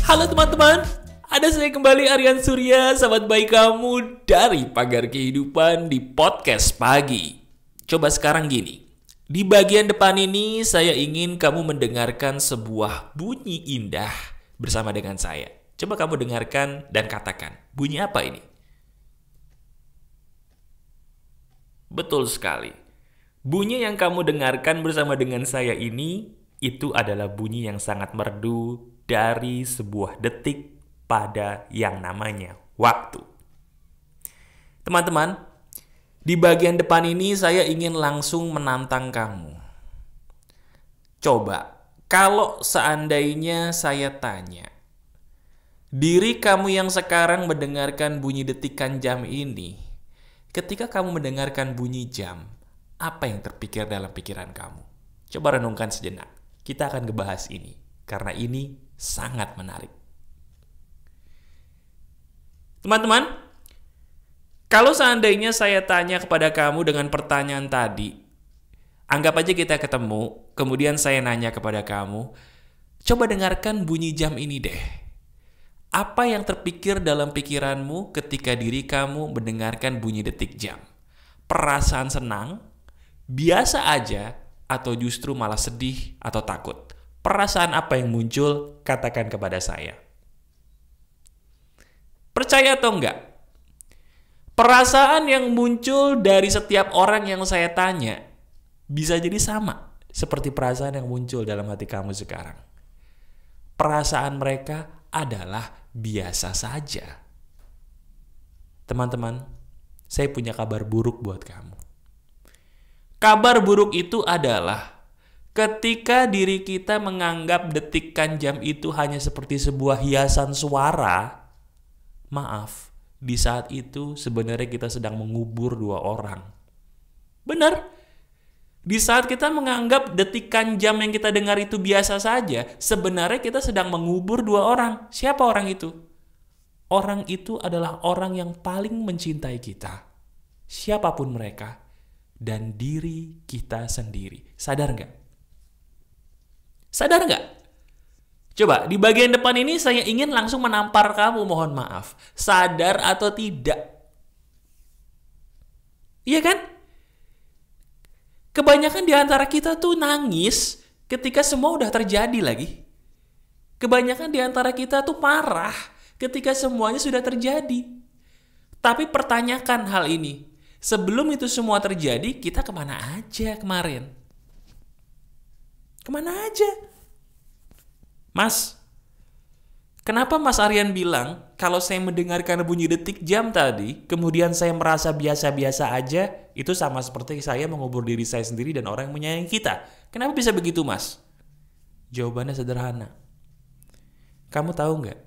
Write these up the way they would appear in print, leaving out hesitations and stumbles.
Halo teman-teman, ada saya kembali Aryan Surya, sahabat baik kamu dari Pagar Kehidupan di podcast pagi. Coba sekarang gini, di bagian depan ini saya ingin kamu mendengarkan sebuah bunyi indah bersama dengan saya. Coba kamu dengarkan dan katakan, bunyi apa ini? Betul sekali. Bunyi yang kamu dengarkan bersama dengan saya ini, itu adalah bunyi yang sangat merdu dari sebuah detik pada yang namanya waktu. Teman-teman, di bagian depan ini saya ingin langsung menantang kamu. Coba, kalau seandainya saya tanya, diri kamu yang sekarang mendengarkan bunyi detikan jam ini, ketika kamu mendengarkan bunyi jam, apa yang terpikir dalam pikiran kamu? Coba renungkan sejenak. Kita akan ngebahas ini, karena ini sangat menarik. Teman-teman, kalau seandainya saya tanya kepada kamu dengan pertanyaan tadi, anggap aja kita ketemu, kemudian saya nanya kepada kamu, coba dengarkan bunyi jam ini deh. Apa yang terpikir dalam pikiranmu ketika diri kamu mendengarkan bunyi detik jam? Perasaan senang, biasa aja, atau justru malah sedih atau takut? Perasaan apa yang muncul? Katakan kepada saya. Percaya atau enggak? Perasaan yang muncul dari setiap orang yang saya tanya bisa jadi sama seperti perasaan yang muncul dalam hati kamu sekarang. Perasaan mereka adalah biasa saja. Teman-teman, saya punya kabar buruk buat kamu. Kabar buruk itu adalah ketika diri kita menganggap detikan jam itu hanya seperti sebuah hiasan suara, maaf, di saat itu sebenarnya kita sedang mengubur dua orang. Benar? Di saat kita menganggap detikan jam yang kita dengar itu biasa saja, sebenarnya kita sedang mengubur dua orang. Siapa orang itu? Orang itu adalah orang yang paling mencintai kita. Siapapun mereka. Dan diri kita sendiri. Sadar nggak? Sadar nggak? Coba, di bagian depan ini saya ingin langsung menampar kamu, mohon maaf. Sadar atau tidak? Iya kan? Kebanyakan di antara kita tuh nangis ketika semua udah terjadi lagi. Kebanyakan di antara kita tuh marah ketika semuanya sudah terjadi. Tapi pertanyakan hal ini. Sebelum itu semua terjadi, kita kemana aja kemarin? Kemana aja? Mas, kenapa Mas Aryan bilang kalau saya mendengarkan bunyi detik jam tadi, kemudian saya merasa biasa-biasa aja, itu sama seperti saya mengubur diri saya sendiri dan orang yang menyayangi kita. Kenapa bisa begitu, Mas? Jawabannya sederhana. Kamu tahu nggak?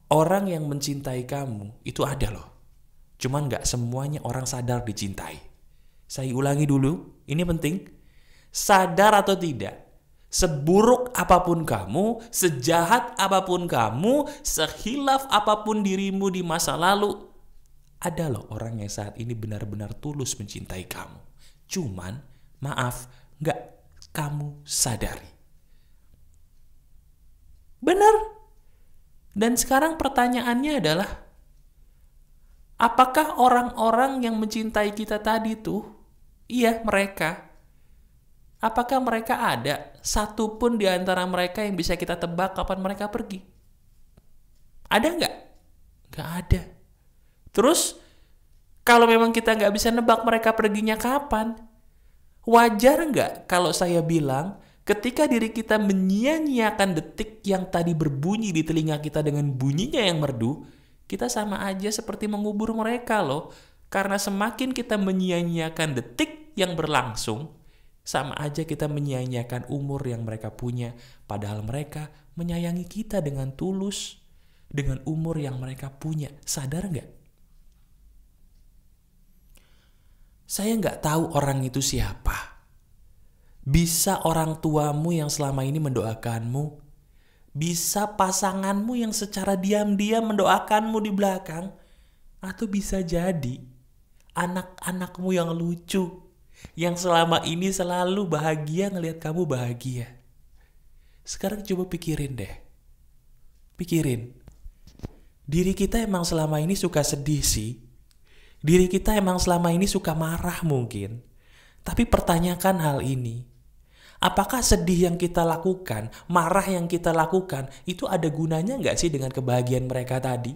Orang yang mencintai kamu itu ada loh. Cuman nggak semuanya orang sadar dicintai. Saya ulangi dulu, ini penting. Sadar atau tidak, seburuk apapun kamu, sejahat apapun kamu, sehilaf apapun dirimu di masa lalu, ada loh orang yang saat ini benar-benar tulus mencintai kamu. Cuman, maaf, nggak kamu sadari. Benar. Dan sekarang pertanyaannya adalah, apakah orang-orang yang mencintai kita tadi tuh, iya mereka, apakah mereka ada satupun di antara mereka yang bisa kita tebak kapan mereka pergi? Ada nggak? Nggak ada. Terus, kalau memang kita nggak bisa nebak mereka perginya kapan, wajar nggak kalau saya bilang ketika diri kita menyia-nyiakan detik yang tadi berbunyi di telinga kita dengan bunyinya yang merdu, kita sama aja seperti mengubur mereka loh. Karena semakin kita menyia-nyiakan detik yang berlangsung, sama aja kita menyia-nyiakan umur yang mereka punya. Padahal mereka menyayangi kita dengan tulus, dengan umur yang mereka punya. Sadar nggak? Saya nggak tahu orang itu siapa. Bisa orang tuamu yang selama ini mendoakanmu, bisa pasanganmu yang secara diam-diam mendoakanmu di belakang, atau bisa jadi anak-anakmu yang lucu, yang selama ini selalu bahagia ngelihat kamu bahagia. Sekarang coba pikirin deh. Pikirin. Diri kita emang selama ini suka sedih sih. Diri kita emang selama ini suka marah mungkin. Tapi pertanyakan hal ini. Apakah sedih yang kita lakukan, marah yang kita lakukan, itu ada gunanya nggak sih dengan kebahagiaan mereka tadi?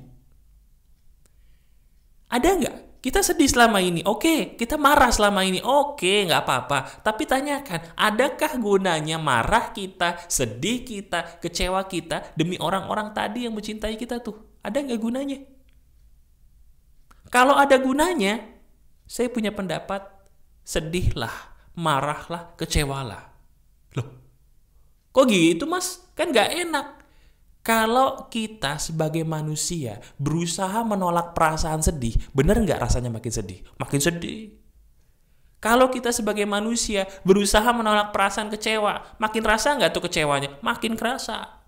Ada nggak? Kita sedih selama ini, oke. Kita marah selama ini, oke, nggak apa-apa. Tapi tanyakan, adakah gunanya marah kita, sedih kita, kecewa kita demi orang-orang tadi yang mencintai kita tuh? Ada nggak gunanya? Kalau ada gunanya, saya punya pendapat, sedihlah, marahlah, kecewalah. Loh, kok gitu mas? Kan nggak enak. Kalau kita sebagai manusia berusaha menolak perasaan sedih, bener nggak rasanya makin sedih? Makin sedih. Kalau kita sebagai manusia berusaha menolak perasaan kecewa, makin rasa nggak tuh kecewanya? Makin kerasa.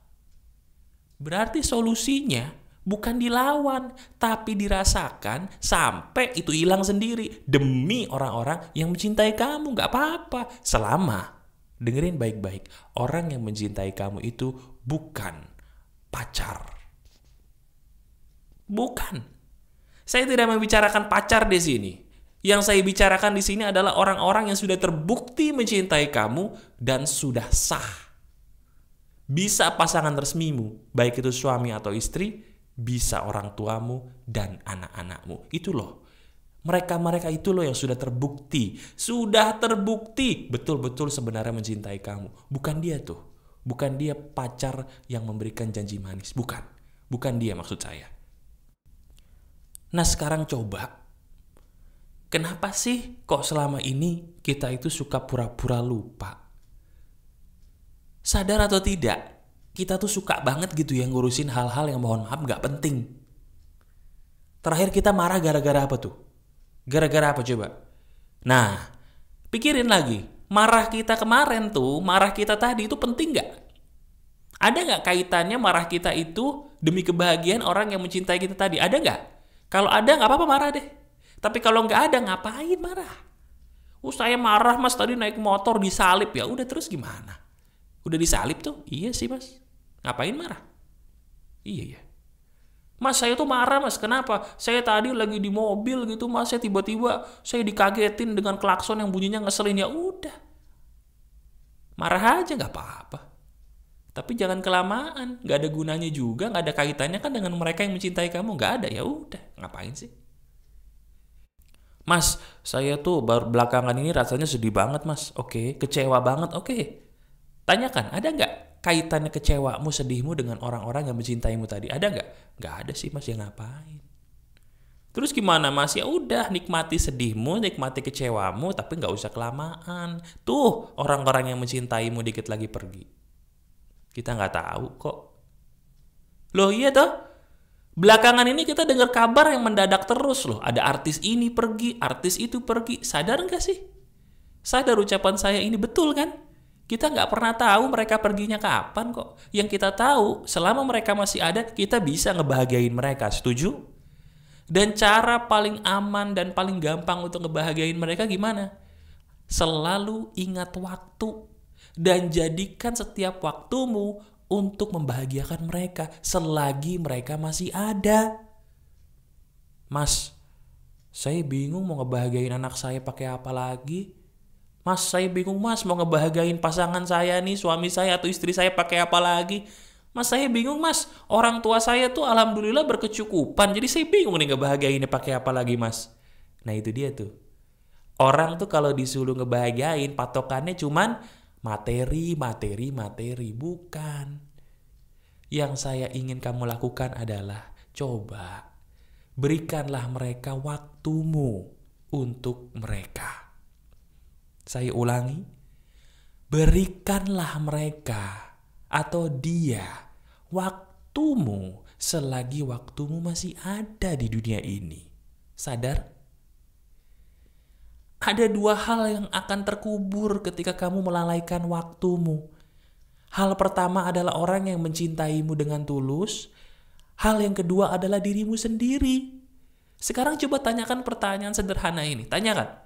Berarti solusinya bukan dilawan, tapi dirasakan sampai itu hilang sendiri. Demi orang-orang yang mencintai kamu, nggak apa-apa. Selama, dengerin baik-baik, orang yang mencintai kamu itu bukan pacar. Bukan. Saya tidak membicarakan pacar di sini. Yang saya bicarakan di sini adalah orang-orang yang sudah terbukti mencintai kamu dan sudah sah. Bisa pasangan resmimu, baik itu suami atau istri, bisa orang tuamu dan anak-anakmu. Itu loh. Mereka-mereka itu loh yang sudah terbukti betul-betul sebenarnya mencintai kamu. Bukan dia tuh. Bukan dia pacar yang memberikan janji manis. Bukan dia maksud saya. Nah sekarang coba. Kenapa sih kok selama ini kita itu suka pura-pura lupa? Sadar atau tidak, kita tuh suka banget gitu ya ngurusin hal-hal yang mohon maaf gak penting. Terakhir kita marah gara-gara apa tuh? Gara-gara apa coba? Nah, pikirin lagi. Marah kita kemarin tuh, marah kita tadi itu penting gak? Ada gak kaitannya marah kita itu demi kebahagiaan orang yang mencintai kita tadi? Ada gak? Kalau ada gak apa-apa marah deh. Tapi kalau gak ada ngapain marah? Saya marah mas tadi naik motor disalip, ya udah terus gimana? Udah disalip tuh? Iya sih mas. Ngapain marah? Iya. Mas saya tuh marah mas, kenapa? Saya tadi lagi di mobil gitu mas, saya tiba-tiba saya dikagetin dengan klakson yang bunyinya ngeselin, ya udah. Marah aja gak apa-apa. Tapi jangan kelamaan, gak ada gunanya juga, gak ada kaitannya kan dengan mereka yang mencintai kamu, gak ada, ya udah. Ngapain sih? Mas, saya tuh baru belakangan ini rasanya sedih banget mas. Oke, kecewa banget, oke. Tanyakan, ada gak kaitannya kecewamu, sedihmu dengan orang-orang yang mencintaimu tadi? Ada nggak? Nggak ada sih mas, ya ngapain? Terus gimana mas? Ya udah, nikmati sedihmu, nikmati kecewamu, tapi nggak usah kelamaan. Tuh orang-orang yang mencintaimu dikit lagi pergi. Kita nggak tahu kok. Loh iya toh? Belakangan ini kita dengar kabar yang mendadak terus loh. Ada artis ini pergi, artis itu pergi. Sadar nggak sih? Sadar ucapan saya ini betul kan? Kita nggak pernah tahu mereka perginya kapan kok. Yang kita tahu, selama mereka masih ada, kita bisa ngebahagiain mereka. Setuju? Dan cara paling aman dan paling gampang untuk ngebahagiain mereka gimana? Selalu ingat waktu. Dan jadikan setiap waktumu untuk membahagiakan mereka selagi mereka masih ada. Mas, saya bingung mau ngebahagiain anak saya pakai apa lagi? Mas, saya bingung mas mau ngebahagiain pasangan saya nih, suami saya atau istri saya pakai apa lagi? Mas, saya bingung mas, orang tua saya tuh alhamdulillah berkecukupan, jadi saya bingung nih ngebahagiainnya pakai apa lagi mas? Nah itu dia tuh. Orang tuh kalau disuruh ngebahagiain patokannya cuman materi. Bukan. Yang saya ingin kamu lakukan adalah coba berikanlah mereka waktumu untuk mereka. Saya ulangi, berikanlah mereka atau dia waktumu selagi waktumu masih ada di dunia ini. Sadar? Ada dua hal yang akan terkubur ketika kamu melalaikan waktumu. Hal pertama adalah orang yang mencintaimu dengan tulus. Hal yang kedua adalah dirimu sendiri. Sekarang coba tanyakan pertanyaan sederhana ini. Tanyakan.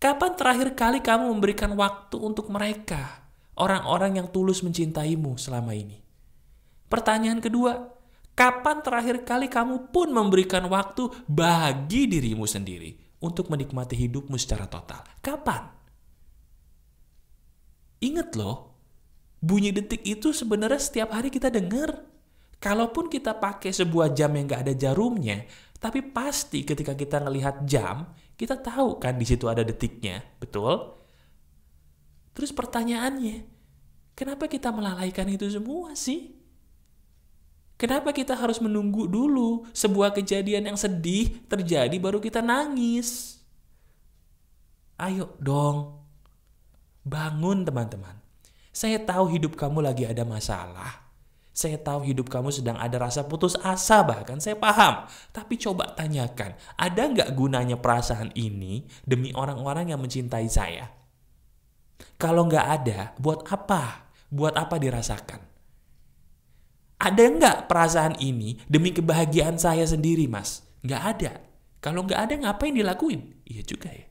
Kapan terakhir kali kamu memberikan waktu untuk mereka? Orang-orang yang tulus mencintaimu selama ini. Pertanyaan kedua, kapan terakhir kali kamu pun memberikan waktu bagi dirimu sendiri untuk menikmati hidupmu secara total? Kapan? Ingat loh, bunyi detik itu sebenarnya setiap hari kita dengar. Kalaupun kita pakai sebuah jam yang gak ada jarumnya, tapi pasti ketika kita ngelihat jam, kita tahu kan di situ ada detiknya, betul? Terus pertanyaannya, kenapa kita melalaikan itu semua sih? Kenapa kita harus menunggu dulu sebuah kejadian yang sedih terjadi baru kita nangis? Ayo dong, bangun teman-teman. Saya tahu hidup kamu lagi ada masalah. Saya tahu hidup kamu sedang ada rasa putus asa bahkan, saya paham. Tapi coba tanyakan, ada nggak gunanya perasaan ini demi orang-orang yang mencintai saya? Kalau nggak ada, buat apa? Buat apa dirasakan? Ada nggak perasaan ini demi kebahagiaan saya sendiri, Mas? Nggak ada. Kalau nggak ada, ngapain dilakuin? Iya juga ya.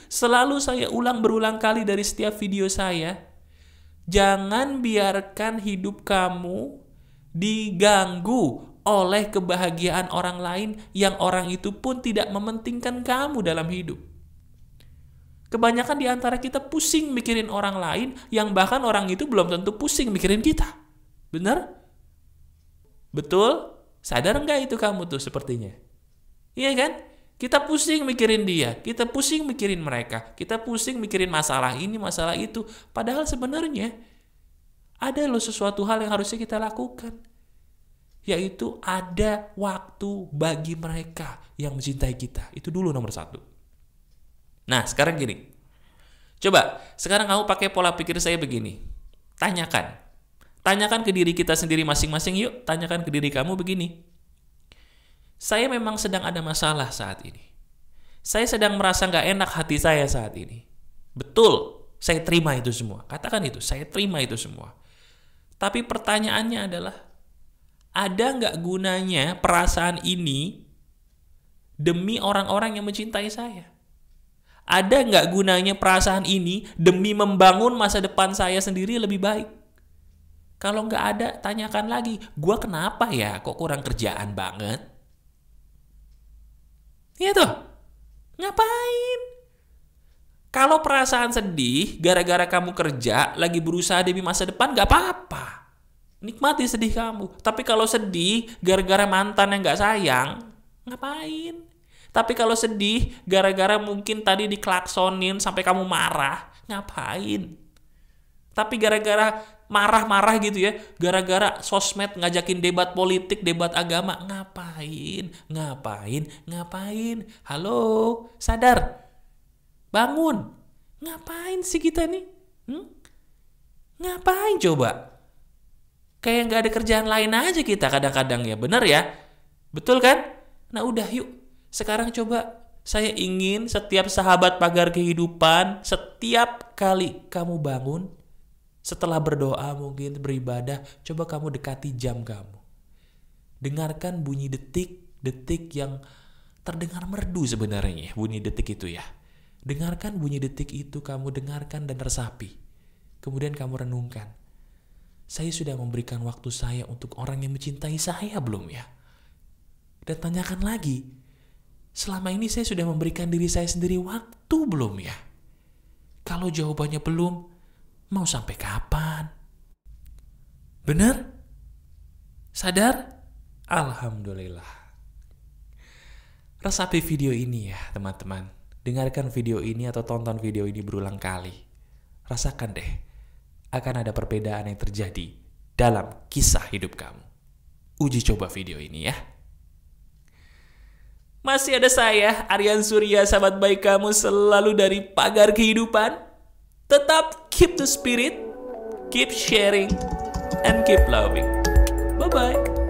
Selalu saya ulang berulang kali dari setiap video saya. Jangan biarkan hidup kamu diganggu oleh kebahagiaan orang lain yang orang itu pun tidak mementingkan kamu dalam hidup. Kebanyakan di antara kita pusing mikirin orang lain yang bahkan orang itu belum tentu pusing mikirin kita. Benar? Betul? Sadar nggak itu kamu tuh sepertinya? Iya kan? Kita pusing mikirin dia, kita pusing mikirin mereka, kita pusing mikirin masalah ini, masalah itu. Padahal sebenarnya ada loh sesuatu hal yang harusnya kita lakukan. Yaitu ada waktu bagi mereka yang mencintai kita. Itu dulu nomor satu. Nah sekarang gini. Coba, sekarang kamu pakai pola pikir saya begini. Tanyakan ke diri kita sendiri masing-masing yuk. Tanyakan ke diri kamu begini. Saya memang sedang ada masalah saat ini. Saya sedang merasa gak enak hati saya saat ini. Betul, saya terima itu semua. Katakan itu, saya terima itu semua. Tapi pertanyaannya adalah, ada gak gunanya perasaan ini demi orang-orang yang mencintai saya? Ada gak gunanya perasaan ini demi membangun masa depan saya sendiri lebih baik? Kalau gak ada, tanyakan lagi, gua kenapa ya kok kurang kerjaan banget? Iya tuh, ngapain? Kalau perasaan sedih gara-gara kamu kerja, lagi berusaha demi masa depan, gak apa-apa. Nikmati sedih kamu. Tapi kalau sedih gara-gara mantan yang gak sayang, ngapain? Tapi kalau sedih gara-gara mungkin tadi diklaksonin sampai kamu marah, ngapain? Tapi gara-gara marah-marah gitu ya, gara-gara sosmed ngajakin debat politik, debat agama, ngapain? Halo, sadar, bangun. Ngapain sih kita nih? Ngapain coba? Kayak nggak ada kerjaan lain aja kita kadang-kadang ya, bener ya? Betul kan? Nah udah yuk, sekarang coba saya ingin setiap sahabat pagar kehidupan, setiap kali kamu bangun, setelah berdoa mungkin beribadah, coba kamu dekati jam kamu. Dengarkan bunyi detik-detik yang terdengar merdu sebenarnya, bunyi detik itu ya. Dengarkan bunyi detik itu, kamu dengarkan dan resapi. Kemudian kamu renungkan. Saya sudah memberikan waktu saya untuk orang yang mencintai saya belum ya? Dan tanyakan lagi, selama ini saya sudah memberikan diri saya sendiri waktu belum ya? Kalau jawabannya belum, mau sampai kapan? Bener? Sadar? Alhamdulillah. Resapi video ini ya teman-teman. Dengarkan video ini atau tonton video ini berulang kali. Rasakan deh, akan ada perbedaan yang terjadi dalam kisah hidup kamu. Uji coba video ini ya. Masih ada saya, Aryan Surya, sahabat baik kamu selalu dari Pagar Kehidupan. Tetap keep the spirit, keep sharing, and keep loving. Bye-bye.